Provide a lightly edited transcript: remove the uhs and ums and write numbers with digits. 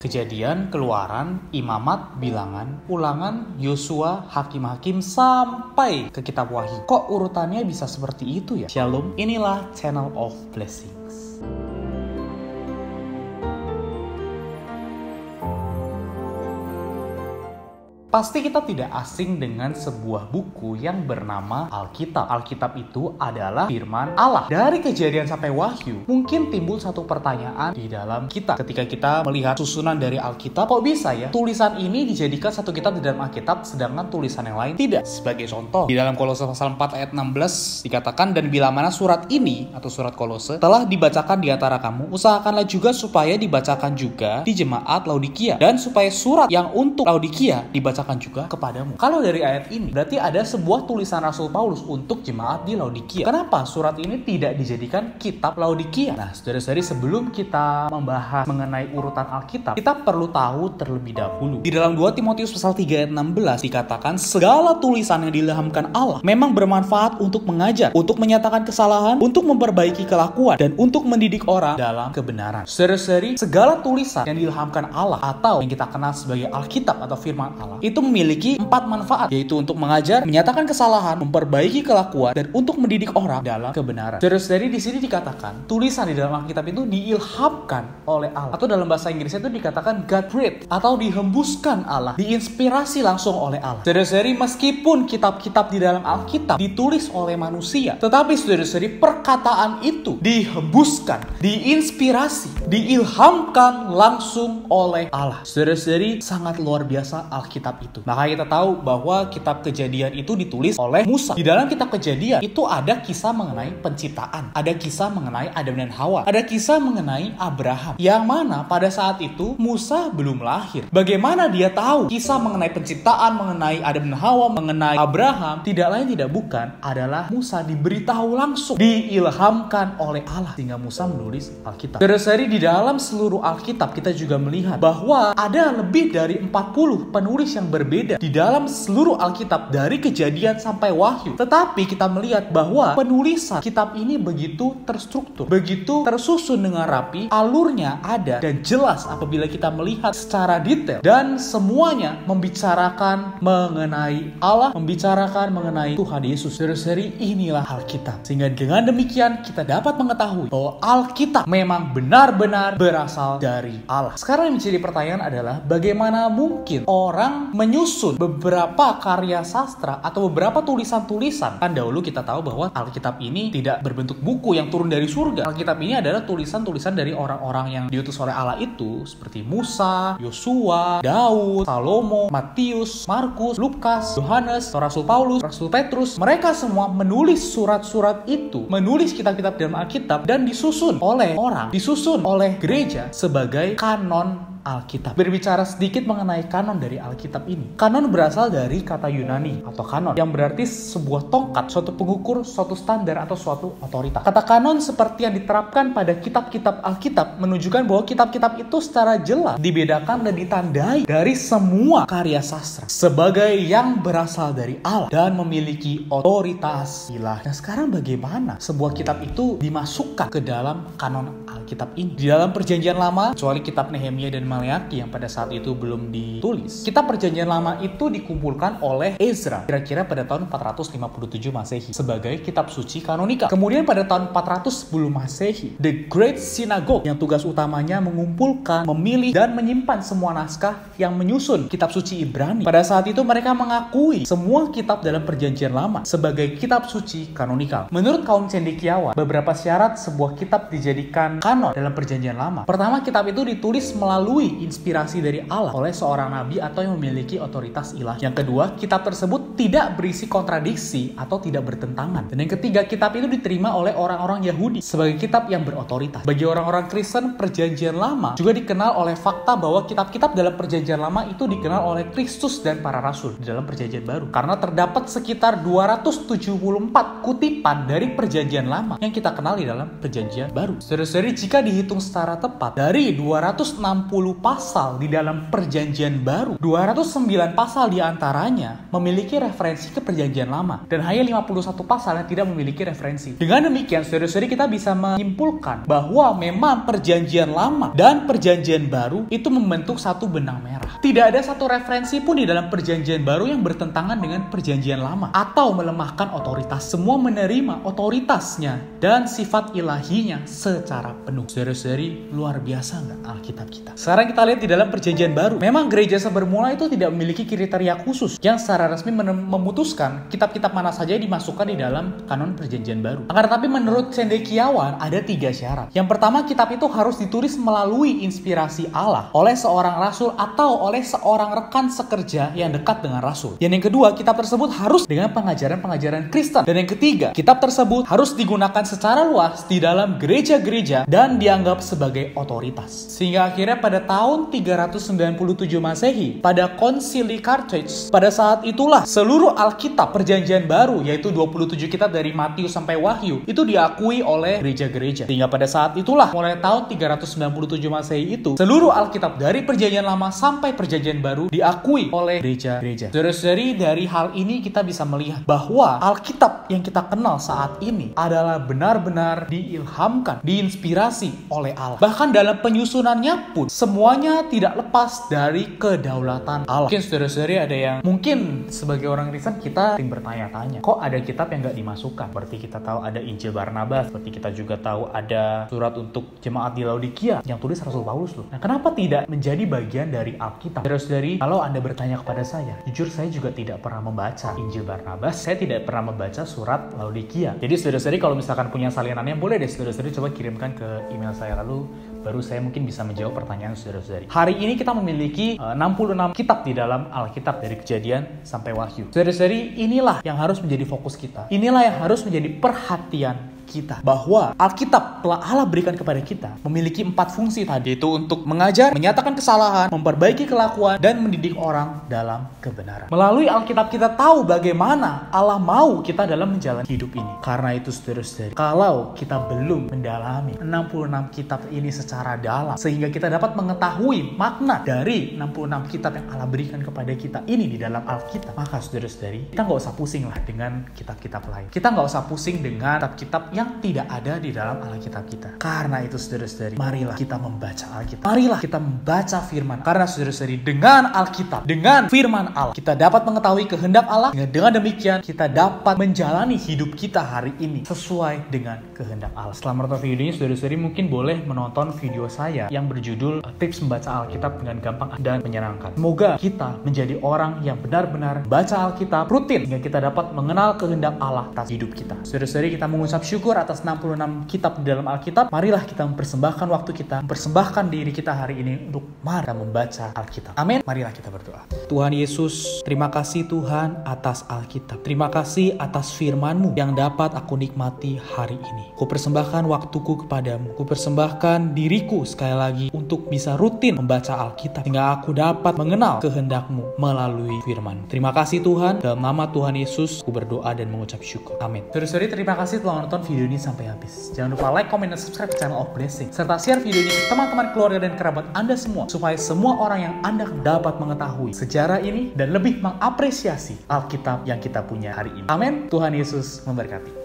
Kejadian, Keluaran, Imamat, Bilangan, Ulangan, Yosua, Hakim-Hakim, sampai ke kitab Wahyu. Kok urutannya bisa seperti itu ya? Shalom, inilah Channel of Blessings. Pasti kita tidak asing dengan sebuah buku yang bernama Alkitab. Alkitab itu adalah firman Allah. Dari Kejadian sampai Wahyu, mungkin timbul satu pertanyaan di dalam kita. Ketika kita melihat susunan dari Alkitab, kok bisa ya tulisan ini dijadikan satu kitab di dalam Alkitab, sedangkan tulisan yang lain tidak? Sebagai contoh, di dalam Kolose pasal 4 ayat 16 dikatakan, dan bila mana surat ini, atau surat Kolose, telah dibacakan di antara kamu, usahakanlah juga supaya dibacakan juga di jemaat Laodikia, dan supaya surat yang untuk Laodikia dibacakan juga kepadamu. Kalau dari ayat ini berarti ada sebuah tulisan Rasul Paulus untuk jemaat di Laodikia. Kenapa surat ini tidak dijadikan kitab Laodikia? Nah, saudara-saudari, sebelum kita membahas mengenai urutan Alkitab, kita perlu tahu terlebih dahulu. Di dalam 2 Timotius pasal 3 ayat 16 dikatakan, segala tulisan yang diilhamkan Allah memang bermanfaat untuk mengajar, untuk menyatakan kesalahan, untuk memperbaiki kelakuan, dan untuk mendidik orang dalam kebenaran. Saudara-saudari, segala tulisan yang diilhamkan Allah atau yang kita kenal sebagai Alkitab atau firman Allah itu memiliki 4 manfaat, yaitu untuk mengajar, menyatakan kesalahan, memperbaiki kelakuan, dan untuk mendidik orang dalam kebenaran. Saudara-saudari, di sini dikatakan tulisan di dalam Alkitab itu diilhamkan oleh Allah, atau dalam bahasa Inggrisnya itu dikatakan God breathed, atau dihembuskan Allah, diinspirasi langsung oleh Allah. Saudara-saudari, meskipun kitab-kitab di dalam Alkitab ditulis oleh manusia, tetapi saudara-saudari, perkataan itu dihembuskan, diinspirasi, diilhamkan langsung oleh Allah. Saudara-saudari, sangat luar biasa Alkitab itu. Maka kita tahu bahwa kitab Kejadian itu ditulis oleh Musa. Di dalam kitab Kejadian itu ada kisah mengenai penciptaan, ada kisah mengenai Adam dan Hawa, ada kisah mengenai Abraham, yang mana pada saat itu Musa belum lahir. Bagaimana dia tahu kisah mengenai penciptaan, mengenai Adam dan Hawa, mengenai Abraham? Tidak lain tidak bukan adalah Musa diberitahu langsung, diilhamkan oleh Allah, sehingga Musa menulis Alkitab. Saudara-saudari, di dalam seluruh Alkitab kita juga melihat bahwa ada lebih dari 40 penulis yang berbeda di dalam seluruh Alkitab dari Kejadian sampai Wahyu. Tetapi kita melihat bahwa penulisan kitab ini begitu terstruktur, begitu tersusun dengan rapi, alurnya ada dan jelas apabila kita melihat secara detail, dan semuanya membicarakan mengenai Allah, membicarakan mengenai Tuhan Yesus. Saudara-saudari, inilah Alkitab. Sehingga dengan demikian kita dapat mengetahui bahwa Alkitab memang benar-benar berasal dari Allah. Sekarang yang menjadi pertanyaan adalah, bagaimana mungkin orang menyusun beberapa karya sastra atau beberapa tulisan-tulisan? Kan dahulu kita tahu bahwa Alkitab ini tidak berbentuk buku yang turun dari surga. Alkitab ini adalah tulisan-tulisan dari orang-orang yang diutus oleh Allah itu, seperti Musa, Yosua, Daud, Salomo, Matius, Markus, Lukas, Yohanes, Rasul Paulus, Rasul Petrus. Mereka semua menulis surat-surat itu, menulis kitab-kitab dalam Alkitab, dan disusun oleh orang, disusun oleh gereja sebagai kanon Alkitab. Berbicara sedikit mengenai kanon dari Alkitab ini. Kanon berasal dari kata Yunani atau kanon, yang berarti sebuah tongkat, suatu pengukur, suatu standar, atau suatu otoritas. Kata kanon seperti yang diterapkan pada kitab-kitab Alkitab menunjukkan bahwa kitab-kitab itu secara jelas dibedakan dan ditandai dari semua karya sastra sebagai yang berasal dari Allah dan memiliki otoritas ilahi. Nah, sekarang bagaimana sebuah kitab itu dimasukkan ke dalam kanon Alkitab ini? Di dalam Perjanjian Lama, kecuali kitab Nehemia dan Maleakhi yang pada saat itu belum ditulis, kitab Perjanjian Lama itu dikumpulkan oleh Ezra kira-kira pada tahun 457 Masehi sebagai kitab suci kanonika. Kemudian pada tahun 410 Masehi, The Great Synagogue yang tugas utamanya mengumpulkan, memilih, dan menyimpan semua naskah yang menyusun kitab suci Ibrani. Pada saat itu mereka mengakui semua kitab dalam Perjanjian Lama sebagai kitab suci kanonikal. Menurut kaum cendekiawan, beberapa syarat sebuah kitab dijadikan kanon dalam Perjanjian Lama. Pertama, kitab itu ditulis melalui inspirasi dari Allah oleh seorang nabi atau yang memiliki otoritas ilahi. Yang kedua, kitab tersebut tidak berisi kontradiksi atau tidak bertentangan. Dan yang ketiga, kitab itu diterima oleh orang-orang Yahudi sebagai kitab yang berotoritas. Bagi orang-orang Kristen, Perjanjian Lama juga dikenal oleh fakta bahwa kitab-kitab dalam Perjanjian Lama itu dikenal oleh Kristus dan para rasul di dalam Perjanjian Baru. Karena terdapat sekitar 274 kutipan dari Perjanjian Lama yang kita kenal di dalam Perjanjian Baru. Saudara-saudari, jika dihitung secara tepat, dari 260 pasal di dalam Perjanjian Baru, 209 pasal diantaranya memiliki referensi ke perjanjian lama dan hanya 51 pasal yang tidak memiliki referensi. Dengan demikian, saudara-saudari, kita bisa menyimpulkan bahwa memang perjanjian lama dan perjanjian baru itu membentuk satu benang merah. Tidak ada satu referensi pun di dalam perjanjian baru yang bertentangan dengan perjanjian lama atau melemahkan otoritas. Semua menerima otoritasnya dan sifat ilahinya secara penuh. Saudara-saudari, luar biasa nggak Alkitab kita? Sekarang kita lihat di dalam perjanjian baru. Memang gereja bermula itu tidak memiliki kriteria khusus yang secara resmi memutuskan kitab-kitab mana saja dimasukkan di dalam kanon perjanjian baru. Akan tetapi menurut cendekiawan ada 3 syarat. Yang pertama, kitab itu harus ditulis melalui inspirasi Allah oleh seorang rasul atau oleh seorang rekan sekerja yang dekat dengan rasul. Dan yang kedua, kitab tersebut harus dengan pengajaran-pengajaran Kristen. Dan yang ketiga, kitab tersebut harus digunakan secara luas di dalam gereja-gereja dan dianggap sebagai otoritas. Sehingga akhirnya pada tahun 397 Masehi, pada konsili Carthage, pada saat itulah seluruh Alkitab perjanjian baru, yaitu 27 kitab dari Matius sampai Wahyu, itu diakui oleh gereja-gereja. Sehingga pada saat itulah, mulai tahun 397 Masehi itu, seluruh Alkitab dari perjanjian lama sampai perjanjian baru diakui oleh gereja-gereja. Saudara-saudari, dari hal ini kita bisa melihat bahwa Alkitab yang kita kenal saat ini adalah benar-benar diilhamkan, diinspirasi oleh Allah. Bahkan dalam penyusunannya pun semuanya tidak lepas dari kedaulatan Allah. Mungkin saudara-saudari ada yang mungkin sebagai orang Kristen kita sering bertanya-tanya, kok ada kitab yang gak dimasukkan? Seperti kita tahu ada Injil Barnabas, seperti kita juga tahu ada surat untuk jemaat di Laodikia yang tulis Rasul Paulus loh. Nah, kenapa tidak menjadi bagian dari Alkitab? Saudara-saudari, kalau Anda bertanya kepada saya, jujur saya juga tidak pernah membaca Injil Barnabas, saya tidak pernah membaca surat Laodikia. Jadi saudara-saudari kalau misalkan punya salinannya, boleh deh saudara-saudari coba kirimkan ke email saya, lalu baru saya mungkin bisa menjawab pertanyaan saudara-saudari. Hari ini kita memiliki 66 kitab di dalam Alkitab dari Kejadian sampai Wahyu. Saudara-saudari, inilah yang harus menjadi fokus kita. Inilah yang harus menjadi perhatian kita, bahwa Alkitab telah Allah berikan kepada kita memiliki 4 fungsi tadi, yaitu untuk mengajar, menyatakan kesalahan, memperbaiki kelakuan, dan mendidik orang dalam kebenaran. Melalui Alkitab kita tahu bagaimana Allah mau kita dalam menjalani hidup ini. Karena itu saudara-saudari, kalau kita belum mendalami 66 kitab ini secara dalam sehingga kita dapat mengetahui makna dari 66 kitab yang Allah berikan kepada kita ini di dalam Alkitab, maka saudara-saudari, kita nggak usah pusing lah dengan kitab-kitab lain. Kita nggak usah pusing dengan kitab-kitab yang tidak ada di dalam Alkitab kita. Karena itu saudara-saudari, marilah kita membaca Alkitab. Marilah kita membaca firman. Karena saudara-saudari, dengan Alkitab, dengan firman Allah, kita dapat mengetahui kehendak Allah. Dengan demikian, kita dapat menjalani hidup kita hari ini sesuai dengan kehendak Allah. Setelah menonton video ini, saudara-saudari mungkin boleh menonton video saya yang berjudul Tips Membaca Alkitab dengan Gampang dan Menyenangkan. Semoga kita menjadi orang yang benar-benar baca Alkitab rutin, sehingga kita dapat mengenal kehendak Allah atas hidup kita. Saudara-saudari, kita mengucap syukur atas 66 kitab di dalam Alkitab. Marilah kita mempersembahkan waktu kita, mempersembahkan diri kita hari ini untuk mari membaca Alkitab. Amin. Marilah kita berdoa. Tuhan Yesus, terima kasih Tuhan atas Alkitab. Terima kasih atas firman-Mu yang dapat aku nikmati hari ini. Ku persembahkan waktuku kepadamu. Ku persembahkan diriku sekali lagi untuk bisa rutin membaca Alkitab, sehingga aku dapat mengenal kehendak-Mu melalui firman. Terima kasih Tuhan. Dalam nama Tuhan Yesus, ku berdoa dan mengucap syukur. Amin. Saudara-saudari, terima kasih telah menonton video ini sampai habis. Jangan lupa like, comment, dan subscribe ke channel of Blessing, serta share video ini ke teman-teman, keluarga, dan kerabat Anda semua, supaya semua orang yang Anda kenal dapat mengetahui sejarah ini dan lebih mengapresiasi Alkitab yang kita punya hari ini. Amin. Tuhan Yesus memberkati.